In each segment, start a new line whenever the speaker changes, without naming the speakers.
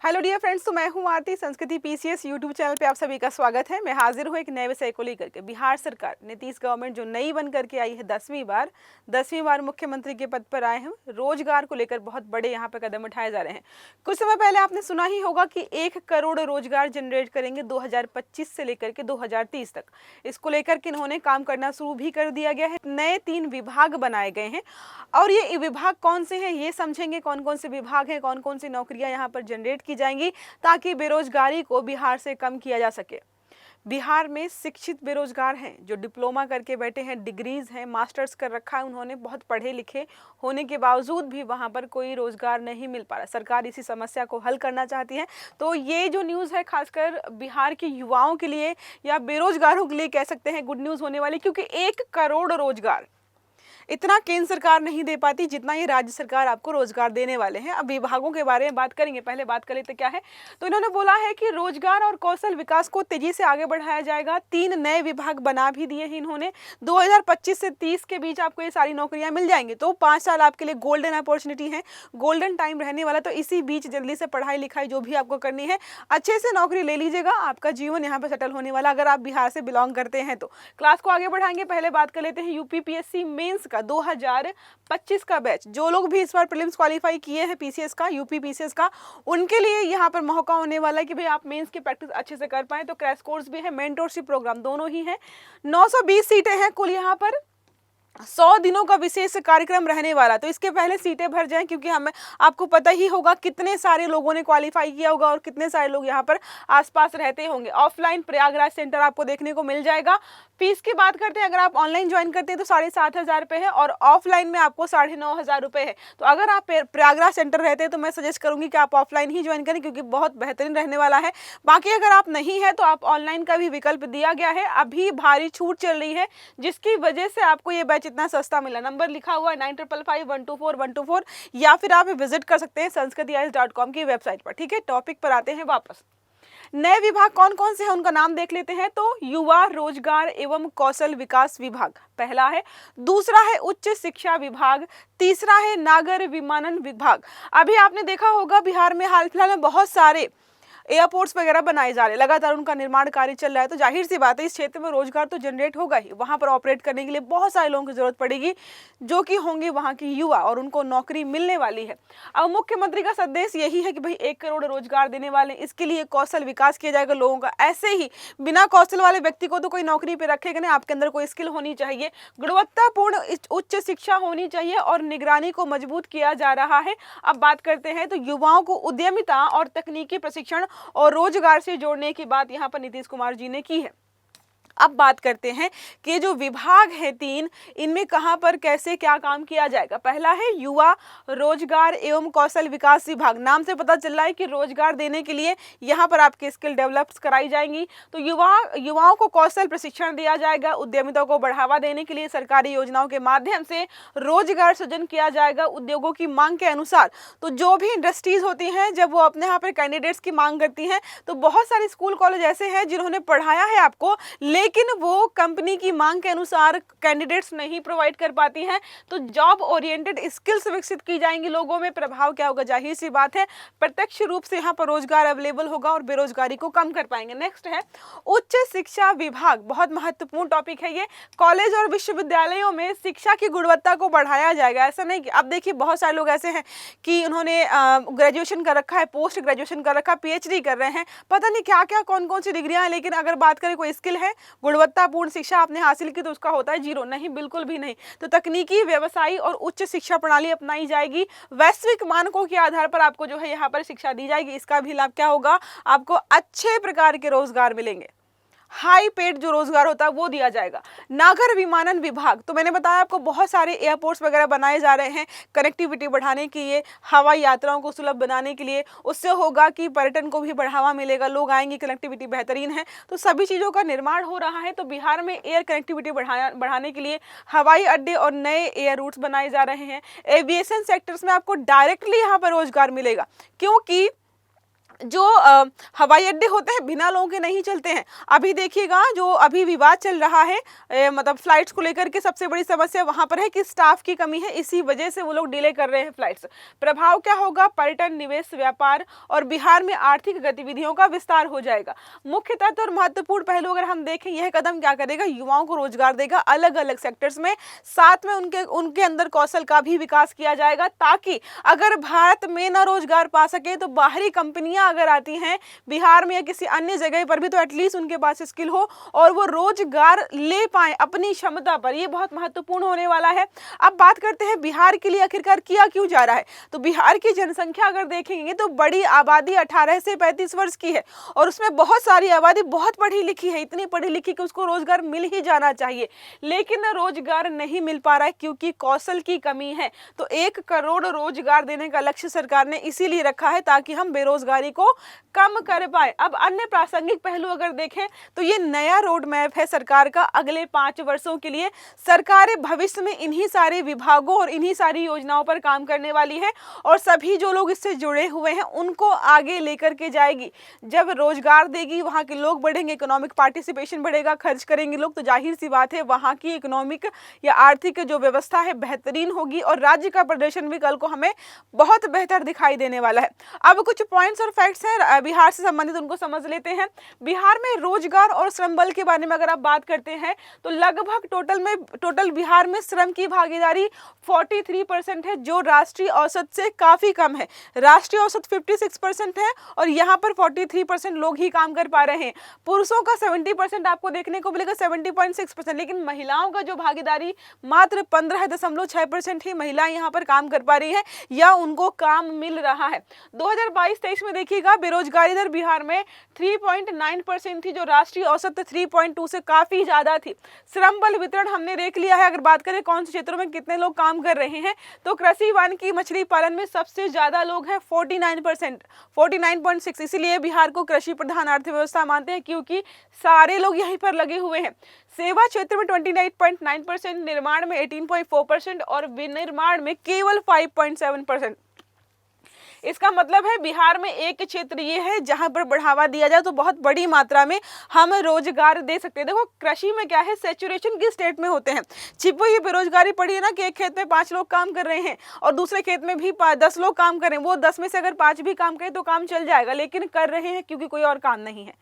Hello dear friends, तो मैं हूं आरती। संस्कृति पीसीएस यूट्यूब चैनल पे आप सभी का स्वागत है। मैं हाजिर हूं एक नए विषय को लेकर के। बिहार सरकार नीतीश गवर्नमेंट जो नई बन करके आई है 10वीं बार मुख्यमंत्री के पद पर आए हैं। रोजगार को लेकर बहुत बड़े यहाँ पे कदम उठाए जा रहे हैं। कुछ समय पहले आपने सुना ही होगा कि 1 करोड़ रोजगार जनरेट करेंगे 2025 से लेकर के 2030 तक। इसको लेकर के इन्होंने काम करना शुरू भी कर दिया गया है। नए 3 विभाग बनाए गए हैं और ये विभाग कौन से हैं ये समझेंगे। कौन कौन से विभाग हैं, कौन कौन सी नौकरियां यहाँ पर जनरेट की जाएंगी ताकि बेरोजगारी को बिहार से कम किया जा सके। बिहार में शिक्षित बेरोजगार हैं जो डिप्लोमा करके बैठे हैं, डिग्रीज हैं, मास्टर्स कर रखा है उन्होंने, बहुत पढ़े लिखे होने के बावजूद भी वहां पर कोई रोजगार नहीं मिल पा रहा। सरकार इसी समस्या को हल करना चाहती है। तो ये जो न्यूज़ है खासकर बिहार के युवाओं के लिए या बेरोजगारों के लिए कह सकते हैं गुड न्यूज़ होने वाली, क्योंकि 1 करोड़ रोजगार इतना केंद्र सरकार नहीं दे पाती जितना ये राज्य सरकार आपको रोजगार देने वाले हैं। अब विभागों के बारे में बात करेंगे। पहले बात कर लेते क्या है, तो इन्होंने बोला है कि रोजगार और कौशल विकास को तेजी से आगे बढ़ाया जाएगा। 3 नए विभाग बना भी दिए हैं इन्होंने। 2025 से 30 के बीच आपको ये सारी नौकरियां मिल जाएंगी। तो 5 साल आपके लिए गोल्डन अपॉर्चुनिटी है, गोल्डन टाइम रहने वाला। तो इसी बीच जल्दी से पढ़ाई लिखाई जो भी आपको करनी है अच्छे से नौकरी ले लीजिएगा, आपका जीवन यहाँ पर सेटल होने वाला, अगर आप बिहार से बिलोंग करते हैं तो। क्लास को आगे बढ़ाएंगे। पहले बात कर लेते हैं यूपीपीएससी मेंस का 2025 का बैच। जो लोग भी इस बार प्रीलिम्स क्वालिफाई किए हैं पीसीएस का, यूपी पीसीएस का, उनके लिए यहाँ पर मौका होने वाला है कि भाई आप मेंस की प्रैक्टिस अच्छे से कर पाए। तो क्रैश कोर्स भी है, मेंटरशिप प्रोग्राम दोनों ही है। 920 सीटें हैं कुल यहाँ पर। 100 दिनों का विशेष कार्यक्रम रहने वाला। तो इसके पहले सीटें भर जाएं, क्योंकि हमें आपको पता ही होगा कितने सारे लोगों ने क्वालिफाई किया होगा और कितने सारे लोग यहाँ पर आसपास रहते होंगे। ऑफलाइन प्रयागराज सेंटर आपको देखने को मिल जाएगा। फीस की बात करते हैं, अगर आप ऑनलाइन ज्वाइन करते हैं तो 7,500 रुपये है और ऑफलाइन में आपको 9,500 रुपये है। तो अगर आप प्रयागराज सेंटर रहते हैं तो मैं सजेस्ट करूंगी कि आप ऑफलाइन ही ज्वाइन करें, क्योंकि बहुत बेहतरीन रहने वाला है। बाकी अगर आप नहीं है तो आप ऑनलाइन का भी विकल्प दिया गया है। अभी भारी छूट चल रही है जिसकी वजह से आपको ये बैच इतना सस्ता मिला। नंबर लिखा हुआ है 9555124124, या फिर आप विजिट कर सकते हैं sanskritis.com की वेबसाइट पर। ठीक है, टॉपिक पर आते हैं वापस। नए विभाग कौन कौन से हैं उनका नाम देख लेते हैं। तो युवा रोजगार एवं कौशल विकास विभाग पहला है, दूसरा है उच्च शिक्षा विभाग, तीसरा है नागर विमानन विभाग। अभी आपने देखा होगा बिहार में हाल फिलहाल में बहुत सारे एयरपोर्ट्स वगैरह बनाए जा रहे हैं, लगातार उनका निर्माण कार्य चल रहा है। तो जाहिर सी बात है इस क्षेत्र में रोजगार तो जनरेट होगा ही। वहां पर ऑपरेट करने के लिए बहुत सारे लोगों की जरूरत पड़ेगी जो कि होंगे वहां के युवा, और उनको नौकरी मिलने वाली है। अब मुख्यमंत्री का संदेश यही है कि भाई 1 करोड़ रोजगार देने वाले, इसके लिए कौशल विकास किया जाएगा लोगों का। ऐसे ही बिना कौशल वाले व्यक्ति को तो कोई नौकरी पे रखेगा नहीं। आपके अंदर कोई स्किल होनी चाहिए, गुणवत्तापूर्ण उच्च शिक्षा होनी चाहिए और निगरानी को मजबूत किया जा रहा है। अब बात करते हैं तो युवाओं को उद्यमिता और तकनीकी प्रशिक्षण और रोजगार से जोड़ने की बात यहां पर नीतीश कुमार जी ने की है। अब बात करते हैं कि जो विभाग है 3, इनमें कहां पर कैसे क्या काम किया जाएगा। पहला है युवा रोजगार एवं कौशल विकास विभाग। नाम से पता चल रहा है कि रोजगार देने के लिए यहां पर आपकी स्किल डेवलप कराई जाएंगी। तो युवाओं को कौशल प्रशिक्षण दिया जाएगा, उद्यमिता को बढ़ावा देने के लिए सरकारी योजनाओं के माध्यम से रोजगार सृजन किया जाएगा उद्योगों की मांग के अनुसार। तो जो भी इंडस्ट्रीज होती हैं जब वो अपने यहाँ पर कैंडिडेट्स की मांग करती हैं, तो बहुत सारे स्कूल कॉलेज ऐसे हैं जिन्होंने पढ़ाया है आपको, लेकिन वो कंपनी की मांग के अनुसार कैंडिडेट्स नहीं प्रोवाइड कर पाती हैं। तो जॉब ओरिएंटेड स्किल्स विकसित की जाएंगी लोगों में। प्रभाव क्या होगा, जाहिर सी बात है प्रत्यक्ष रूप से यहाँ पर रोजगार अवेलेबल होगा और बेरोजगारी को कम कर पाएंगे। नेक्स्ट है उच्च शिक्षा विभाग। बहुत महत्वपूर्ण टॉपिक है ये। कॉलेज और विश्वविद्यालयों में शिक्षा की गुणवत्ता को बढ़ाया जाएगा। ऐसा नहीं कि अब देखिए बहुत सारे लोग ऐसे हैं कि उन्होंने ग्रेजुएशन कर रखा है, पोस्ट ग्रेजुएशन कर रखा है, पीएचडी कर रहे हैं, पता नहीं क्या क्या कौन कौन सी डिग्रियां हैं, लेकिन अगर बात करें कोई स्किल है, गुणवत्तापूर्ण शिक्षा आपने हासिल की, तो उसका होता है 0। नहीं, बिल्कुल भी नहीं। तो तकनीकी, व्यवसायी और उच्च शिक्षा प्रणाली अपनाई जाएगी। वैश्विक मानकों के आधार पर आपको जो है यहाँ पर शिक्षा दी जाएगी। इसका भी लाभ क्या होगा, आपको अच्छे प्रकार के रोजगार मिलेंगे। हाई पेड जो रोजगार होता है वो दिया जाएगा। नागर विमानन विभाग, तो मैंने बताया आपको बहुत सारे एयरपोर्ट्स वगैरह बनाए जा रहे हैं कनेक्टिविटी बढ़ाने के लिए, हवाई यात्राओं को सुलभ बनाने के लिए। उससे होगा कि पर्यटन को भी बढ़ावा मिलेगा, लोग आएंगे, कनेक्टिविटी बेहतरीन है। तो सभी चीज़ों का निर्माण हो रहा है। तो बिहार में एयर कनेक्टिविटी बढ़ाने के लिए हवाई अड्डे और नए एयर रूट्स बनाए जा रहे हैं। एविएशन सेक्टर्स में आपको डायरेक्टली यहाँ पर रोजगार मिलेगा, क्योंकि जो हवाई अड्डे होते हैं बिना लोगों के नहीं चलते हैं। अभी देखिएगा जो अभी विवाद चल रहा है मतलब फ्लाइट्स को लेकर के सबसे बड़ी समस्या वहां पर है कि स्टाफ की कमी है, इसी वजह से वो लोग डिले कर रहे हैं फ्लाइट्स। प्रभाव क्या होगा? पर्यटन, निवेश, व्यापार और बिहार में आर्थिक गतिविधियों का विस्तार हो जाएगा। मुख्य तत्व और महत्वपूर्ण पहलू अगर हम देखें, यह कदम क्या करेगा? युवाओं को रोजगार देगा अलग अलग सेक्टर्स में, साथ में उनके अंदर कौशल का भी विकास किया जाएगा, ताकि अगर भारत में ना रोजगार पा सके तो बाहरी कंपनियां अगर आती हैं बिहार में या किसी अन्य जगह पर भी, तो एटलीस्ट उनके पास स्किल हो और वो रोजगार ले पाए अपनी क्षमता पर। ये बहुत महत्वपूर्ण होने वाला है। अब बात करते हैं बिहार के लिए आखिरकार किया क्यों जा रहा है। तो बिहार की जनसंख्या अगर देखेंगे तो बड़ी आबादी 18 से 35 वर्ष की है और उसमें बहुत सारी आबादी बहुत पढ़ी लिखी है, इतनी पढ़ी लिखी कि उसको रोजगार मिल ही जाना चाहिए, लेकिन रोजगार नहीं मिल पा रहा है क्योंकि कौशल की कमी है। तो 1 करोड़ रोजगार देने का लक्ष्य सरकार ने इसीलिए रखा है ताकि हम बेरोजगारी को कम कर पाए। अब अन्य प्रासंगिक पहलू अगर देखें तो ये नया रोड मैप है सरकार का अगले 5 वर्षों के लिए। सरकार भविष्य में इन्हीं सारे विभागों और इन्हीं सारी योजनाओं पर काम करने वाली है और सभी जो लोग इससे जुड़े हुए हैं उनको आगे लेकर के जाएगी। जब रोजगार देगी, वहां के लोग बढ़ेंगे, इकोनॉमिक पार्टिसिपेशन बढ़ेगा, खर्च करेंगे लोग, तो जाहिर सी बात है वहां की इकोनॉमिक या आर्थिक जो व्यवस्था है बेहतरीन होगी और राज्य का प्रदर्शन भी कल को हमें बहुत बेहतर दिखाई देने वाला है। अब कुछ पॉइंट्स और फैक्ट्स हैं बिहार से संबंधित, उनको समझ लेते हैं। बिहार में रोजगार और श्रम बल के बारे में अगर आप बात करते हैं तो लगभग टोटल बिहार में श्रम की भागीदारी 43% है, जो राष्ट्रीय औसत से काफी कम है। राष्ट्रीय औसत 56% है और यहाँ पर 43% लोग ही काम कर पा रहे हैं। पुरुषों का 70% आपको देखने को मिलेगा, 70.6%, लेकिन महिलाओं का जो भागीदारी मात्र 15.6% ही महिलाएं यहाँ पर काम कर पा रही है या उनको काम मिल रहा है। 2022-23 में देखिएगा बेरोजगारी दर बिहार में 3.9% थी, जो राष्ट्रीय औसत 3.2 से काफी ज्यादा थी। श्रम बल वितरण हमने देख लिया है। अगर बात करें कौन से क्षेत्रों में कितने लोग काम कर रहे हैं, तो कृषि, वानिकी, मछली पालन में सबसे ज्यादा लोग हैं, 49%, 49.6। इसीलिए बिहार को कृषि प्रधान अर्थव्यवस्था मानते हैं क्योंकि सारे लोग यहीं पर लगे हुए हैं। सेवा क्षेत्र में 29.9%, निर्माण में 18.4% और विनिर्माण में केवल 5.7%। इसका मतलब है बिहार में एक क्षेत्र ये है जहां पर बढ़ावा दिया जाए तो बहुत बड़ी मात्रा में हम रोजगार दे सकते हैं। देखो कृषि में क्या है, सैचुरेशन की स्टेट में होते हैं। छिपी हुई बेरोजगारी पड़ी है ना कि एक खेत में 5 लोग काम कर रहे हैं और दूसरे खेत में भी 10 लोग काम कर रहे हैं। वो 10 में से अगर 5 भी काम करें तो काम चल जाएगा, लेकिन कर रहे हैं क्योंकि कोई और काम नहीं है,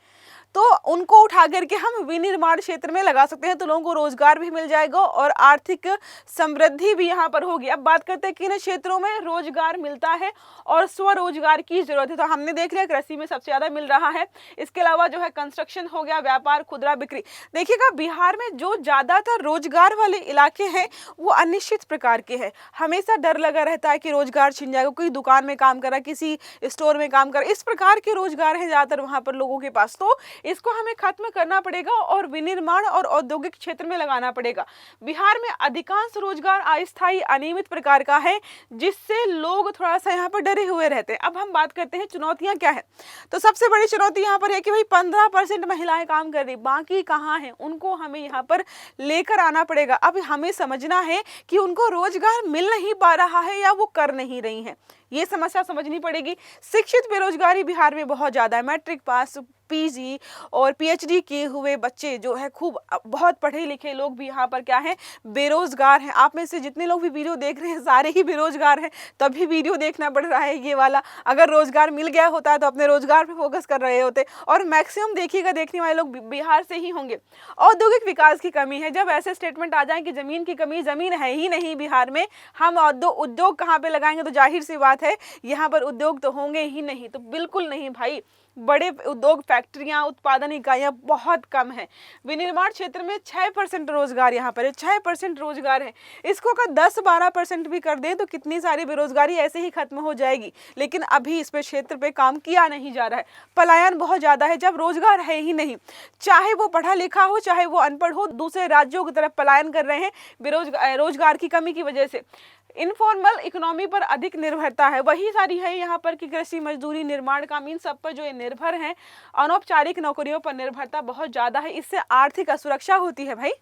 तो उनको उठा करके हम विनिर्माण क्षेत्र में लगा सकते हैं, तो लोगों को रोजगार भी मिल जाएगा और आर्थिक समृद्धि भी यहाँ पर होगी। अब बात करते हैं किन क्षेत्रों में रोजगार मिलता है और स्वरोजगार की जरूरत है। तो हमने देख लिया कृषि में सबसे ज्यादा मिल रहा है, इसके अलावा जो है कंस्ट्रक्शन हो गया, व्यापार, खुदरा बिक्री। देखिएगा बिहार में जो ज्यादातर रोजगार वाले इलाके हैं वो अनिश्चित प्रकार के हैं। हमेशा डर लगा रहता है कि रोजगार छिन जाएगा, कोई दुकान में काम कर रहा है, किसी स्टोर में काम कर रहा है, इस प्रकार के रोजगार है ज्यादातर वहां पर लोगों के पास। तो इसको हमें खत्म करना पड़ेगा और विनिर्माण और औद्योगिक क्षेत्र में लगाना पड़ेगा। बिहार में अधिकांश रोजगार अस्थायी, अनियमित प्रकार का है, जिससे लोग थोड़ा सा यहाँ पर डरे हुए रहते हैं। अब हम बात करते हैं चुनौतियां क्या है। तो सबसे बड़ी चुनौती यहाँ पर है कि भाई 15% महिलाएं काम कर रही, बाकी कहाँ हैं, उनको हमें यहाँ पर लेकर आना पड़ेगा। अब हमें समझना है कि उनको रोजगार मिल नहीं पा रहा है या वो कर नहीं रही है, ये समस्या समझनी पड़ेगी। शिक्षित बेरोजगारी बिहार में बहुत ज्यादा है। मैट्रिक पास, पीजी और पीएचडी किए हुए बच्चे जो है, खूब बहुत पढ़े लिखे लोग भी यहाँ पर क्या है, बेरोजगार हैं। आप में से जितने लोग भी वीडियो देख रहे हैं सारे ही बेरोजगार हैं, तभी वीडियो देखना पड़ रहा है ये वाला। अगर रोजगार मिल गया होता है तो अपने रोजगार पे फोकस कर रहे होते, और मैक्सिमम देखिएगा देखने वाले लोग बिहार से ही होंगे। औद्योगिक विकास की कमी है। जब ऐसे स्टेटमेंट आ जाए कि जमीन की कमी, जमीन है ही नहीं बिहार में, हम उद्योग कहाँ पे लगाएंगे, तो जाहिर सी बात है यहाँ पर उद्योग तो होंगे ही नहीं। तो बिल्कुल नहीं भाई, बड़े उद्योग, फैक्ट्रियां, उत्पादन इकाइयां बहुत कम है। विनिर्माण क्षेत्र में 6% रोजगार यहाँ पर है, 6% रोजगार है। इसको अगर 10-12% भी कर दें तो कितनी सारी बेरोजगारी ऐसे ही खत्म हो जाएगी, लेकिन अभी इस पे क्षेत्र पे काम किया नहीं जा रहा है। पलायन बहुत ज्यादा है, जब रोजगार है ही नहीं, चाहे वो पढ़ा लिखा हो चाहे वो अनपढ़ हो, दूसरे राज्यों की तरफ पलायन कर रहे हैं रोजगार की कमी की वजह से। इनफॉर्मल इकोनॉमी पर अधिक निर्भरता है, वही सारी है यहाँ पर कि कृषि, मजदूरी, निर्माण काम, इन सब पर जो निर्भर हैं। अनौपचारिक नौकरियों पर निर्भरता बहुत ज्यादा है, इससे आर्थिक असुरक्षा होती है भाई।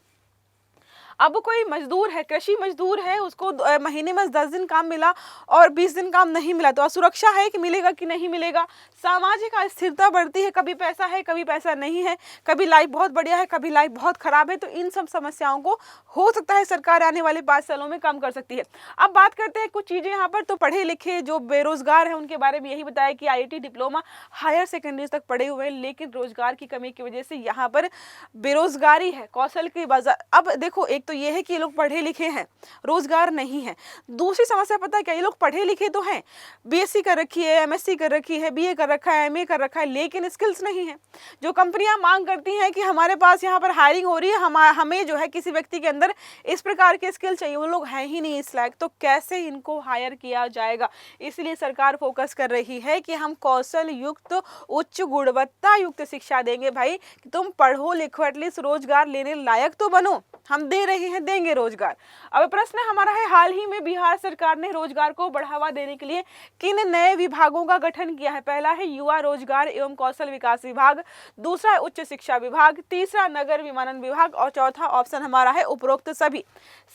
अब कोई मजदूर है, कृषि मजदूर है, उसको महीने में 10 दिन काम मिला और 20 दिन काम नहीं मिला, तो असुरक्षा है कि मिलेगा कि नहीं मिलेगा। सामाजिक अस्थिरता बढ़ती है, कभी पैसा है कभी पैसा नहीं है, कभी लाइफ बहुत बढ़िया है कभी लाइफ बहुत खराब है। तो इन सब समस्याओं को हो सकता है सरकार आने वाले 5 सालों में कम कर सकती है। अब बात करते हैं कुछ चीजें यहाँ पर। तो पढ़े लिखे जो बेरोजगार हैं उनके बारे में यही बताया कि IIT डिप्लोमा हायर सेकेंडरी तक पढ़े हुए हैं, लेकिन रोजगार की कमी की वजह से यहाँ पर बेरोजगारी है, कौशल की बाजार। अब देखो, एक तो ये है कि ये लोग पढ़े लिखे हैं, रोजगार नहीं है। दूसरी समस्या पता है क्या, ये लोग पढ़े लिखे तो हैं, BSc कर रखी है, MSc कर रखी है, BA कर रखा है, MA कर रखा है, लेकिन स्किल्स नहीं है। जो कंपनियां मांग करती हैं कि हमारे पास यहाँ पर हायरिंग हो रही है, हमें जो है किसी व्यक्ति के अंदर इस प्रकार के स्किल चाहिए, वो लोग हैं ही नहीं इस लायक, तो कैसे इनको हायर किया जाएगा। इसलिए सरकार फोकस कर रही है कि हम कौशल युक्त उच्च गुणवत्ता युक्त शिक्षा देंगे। भाई तुम पढ़ो लिखो, एटलीस्ट रोजगार लेने लायक तो बनो, हम दे रहे हैं, देंगे रोजगार। अब प्रश्न हमारा है, हाल ही में बिहार सरकार ने रोजगार को बढ़ावा देने के लिए किन नए विभागों का गठन किया है। पहला है युवा रोजगार एवं कौशल विकास विभाग, दूसरा है उच्च शिक्षा विभाग, तीसरा नगर विमानन विभाग और चौथा ऑप्शन हमारा है उपरोक्त सभी।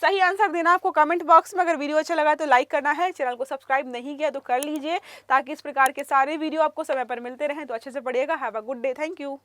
सही आंसर देना आपको कमेंट बॉक्स में। अगर वीडियो अच्छा लगा तो लाइक करना है, चैनल को सब्सक्राइब नहीं किया तो कर लीजिए, ताकि इस प्रकार के सारे वीडियो आपको समय पर मिलते रहें। तो अच्छे से पढ़िएगा। Have a good day. Thank you.